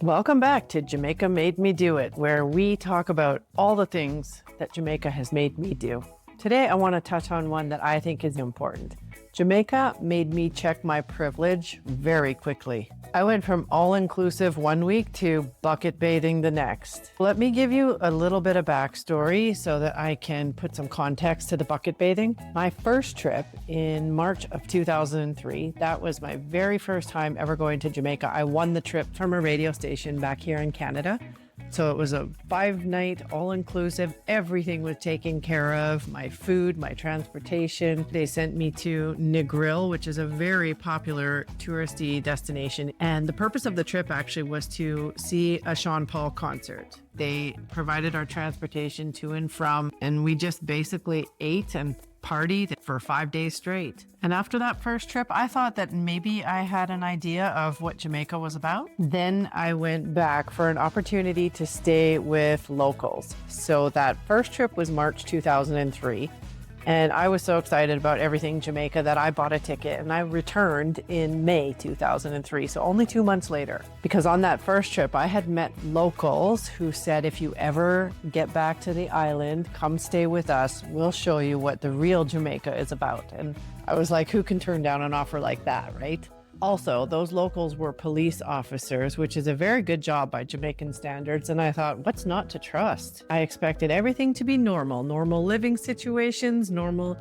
Welcome back to Jamaica Made Me Do It, where we talk about all the things that Jamaica has made me do. Today, I want to touch on one that I think is important. Jamaica made me check my privilege very quickly. I went from all-inclusive one week to bucket bathing the next. Let me give you a little bit of backstory so that I can put some context to the bucket bathing. My first trip in March of 2003, that was my very first time ever going to Jamaica. I won the trip from a radio station back here in Canada. So it was a 5-night, all-inclusive. Everything was taken care of. My food, my transportation. They sent me to Negril, which is a very popular touristy destination. And the purpose of the trip actually was to see a Sean Paul concert. They provided our transportation to and from, and we just basically ate and partied for 5 days straight. And after that first trip, I thought that maybe I had an idea of what Jamaica was about. Then I went back for an opportunity to stay with locals. So that first trip was March 2003. And I was so excited about everything Jamaica that I bought a ticket and I returned in May 2003, so only 2 months later. Because on that first trip, I had met locals who said, if you ever get back to the island, come stay with us. We'll show you what the real Jamaica is about. And I was like, who can turn down an offer like that, right? Also, those locals were police officers, which is a very good job by Jamaican standards. And I thought, what's not to trust? I expected everything to be normal living situations, normal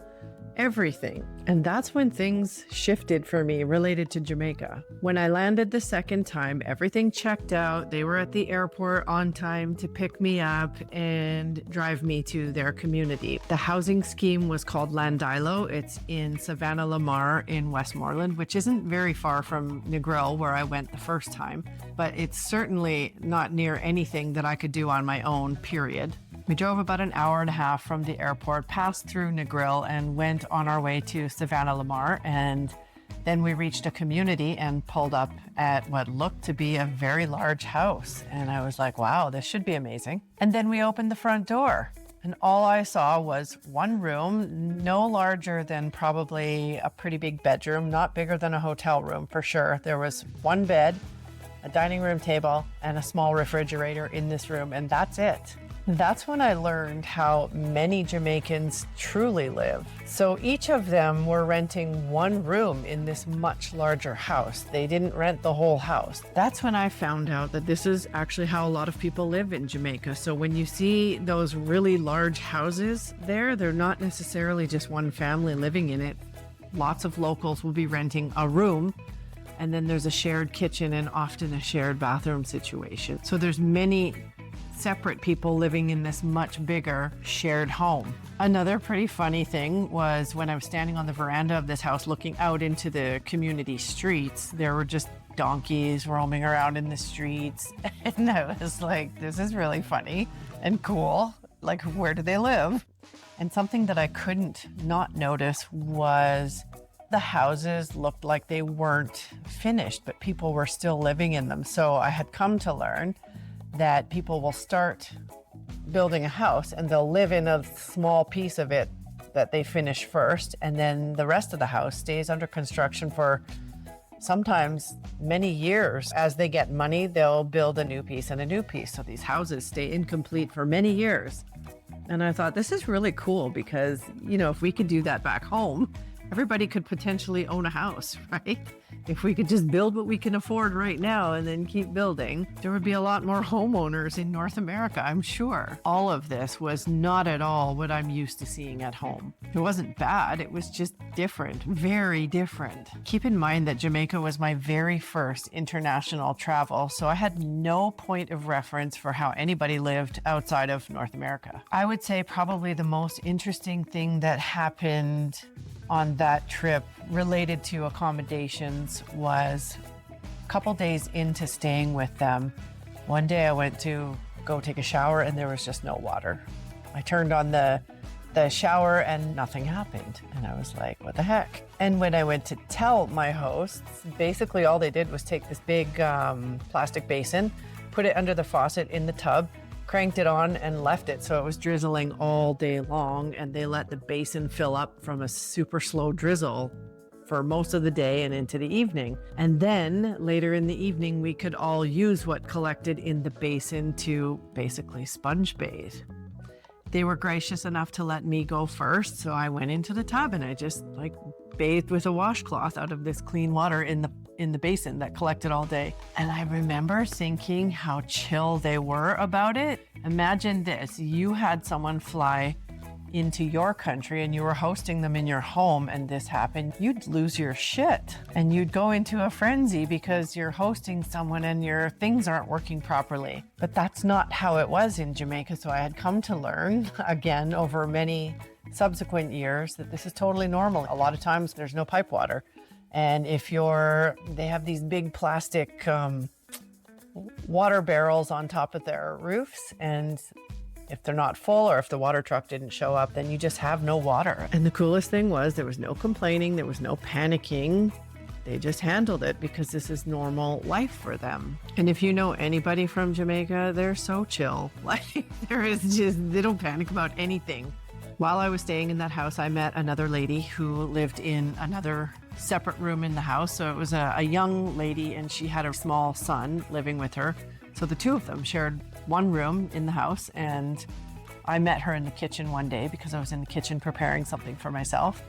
everything. And that's when things shifted for me related to Jamaica. When I landed the second time, everything checked out. They were at the airport on time to pick me up and drive me to their community. The housing scheme was called Landilo. It's in Savannah Lamar in Westmoreland, which isn't very far from Negril, where I went the first time, but it's certainly not near anything that I could do on my own, period. We drove about an hour and a half from the airport, passed through Negril, and went on our way to Savannah Lamar. And then we reached a community and pulled up at what looked to be a very large house. And I was like, wow, this should be amazing. And then we opened the front door. And all I saw was one room, no larger than probably a pretty big bedroom, not bigger than a hotel room for sure. There was one bed, a dining room table, and a small refrigerator in this room, and that's it. That's when I learned how many Jamaicans truly live. So each of them were renting one room in this much larger house. They didn't rent the whole house. That's when I found out that this is actually how a lot of people live in Jamaica. So when you see those really large houses there, they're not necessarily just one family living in it. Lots of locals will be renting a room, and then there's a shared kitchen and often a shared bathroom situation. So there's many separate people living in this much bigger shared home. Another pretty funny thing was when I was standing on the veranda of this house looking out into the community streets, there were just donkeys roaming around in the streets. And I was like, this is really funny and cool. Like, where do they live? And something that I couldn't not notice was the houses looked like they weren't finished, but people were still living in them. So I had come to learn that people will start building a house and they'll live in a small piece of it that they finish first, and then the rest of the house stays under construction for sometimes many years. As they get money, they'll build a new piece and a new piece. So these houses stay incomplete for many years. And I thought, this is really cool because, you know, if we could do that back home, everybody could potentially own a house, right? If we could just build what we can afford right now and then keep building, there would be a lot more homeowners in North America, I'm sure. All of this was not at all what I'm used to seeing at home. It wasn't bad, it was just different, very different. Keep in mind that Jamaica was my very first international travel, so I had no point of reference for how anybody lived outside of North America. I would say probably the most interesting thing that happened on that trip related to accommodations was a couple days into staying with them. One day I went to go take a shower and there was just no water. I turned on the shower and nothing happened. And I was like, what the heck? And when I went to tell my hosts, basically all they did was take this big plastic basin, put it under the faucet in the tub, cranked it on and left it so it was drizzling all day long, and they let the basin fill up from a super slow drizzle for most of the day and into the evening. And then later in the evening, we could all use what collected in the basin to basically sponge bathe. They were gracious enough to let me go first. So I went into the tub and I just bathed with a washcloth out of this clean water in the basin that collected all day. And I remember thinking how chill they were about it. Imagine this, you had someone fly into your country and you were hosting them in your home and this happened, you'd lose your shit and you'd go into a frenzy because you're hosting someone and your things aren't working properly. But that's not how it was in Jamaica. So I had come to learn again over many subsequent years that this is totally normal. A lot of times there's no pipe water. And they have these big plastic water barrels on top of their roofs, and if they're not full or if the water truck didn't show up, then you just have no water. And the coolest thing was there was no complaining, there was no panicking. They just handled it because this is normal life for them. And if you know anybody from Jamaica, they're so chill. They don't panic about anything. While I was staying in that house, I met another lady who lived in another separate room in the house. So it was a young lady and she had a small son living with her. So the two of them shared one room in the house, and I met her in the kitchen one day because I was in the kitchen preparing something for myself.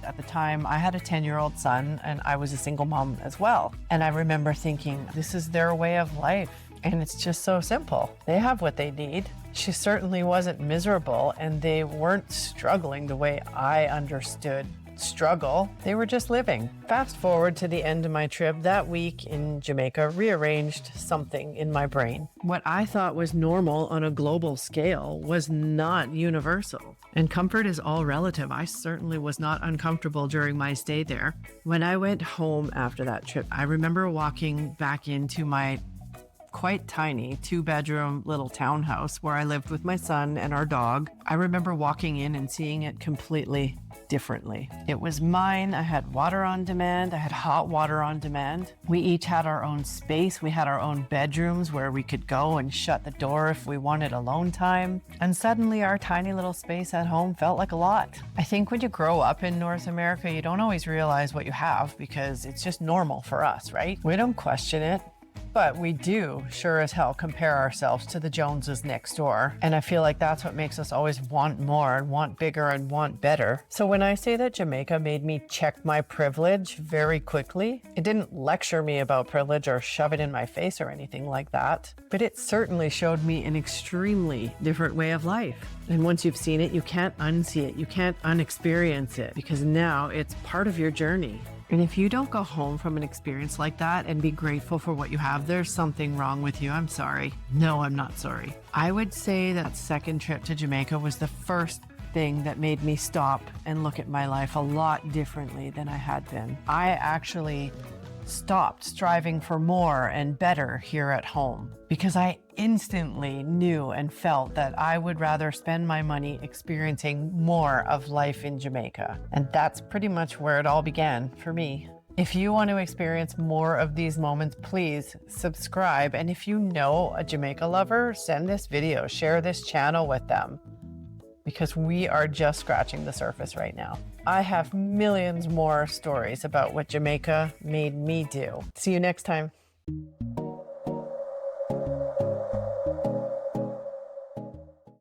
At the time, I had a 10-year-old son and I was a single mom as well. And I remember thinking, this is their way of life. And it's just so simple. They have what they need. She certainly wasn't miserable and they weren't struggling the way I understood struggle. They were just living. Fast forward to the end of my trip, that week in Jamaica rearranged something in my brain. What I thought was normal on a global scale was not universal. And comfort is all relative. I certainly was not uncomfortable during my stay there. When I went home after that trip, I remember walking back into my quite tiny 2-bedroom little townhouse where I lived with my son and our dog. I remember walking in and seeing it completely differently. It was mine. I had water on demand. I had hot water on demand. We each had our own space. We had our own bedrooms where we could go and shut the door if we wanted alone time. And suddenly our tiny little space at home felt like a lot. I think when you grow up in North America, you don't always realize what you have because it's just normal for us, right? We don't question it. But we do sure as hell compare ourselves to the Joneses next door. And I feel like that's what makes us always want more and want bigger and want better. So when I say that Jamaica made me check my privilege very quickly, it didn't lecture me about privilege or shove it in my face or anything like that. But it certainly showed me an extremely different way of life. And once you've seen it, you can't unsee it. You can't unexperience it because now it's part of your journey. And if you don't go home from an experience like that and be grateful for what you have, there's something wrong with you. I'm sorry. No, I'm not sorry. I would say that second trip to Jamaica was the first thing that made me stop and look at my life a lot differently than I had been. I actually stopped striving for more and better here at home because I instantly knew and felt that I would rather spend my money experiencing more of life in Jamaica. And that's pretty much where it all began for me. If you want to experience more of these moments, please subscribe. And if you know a Jamaica lover, send this video, share this channel with them, because we are just scratching the surface right now. I have millions more stories about what Jamaica made me do. See you next time.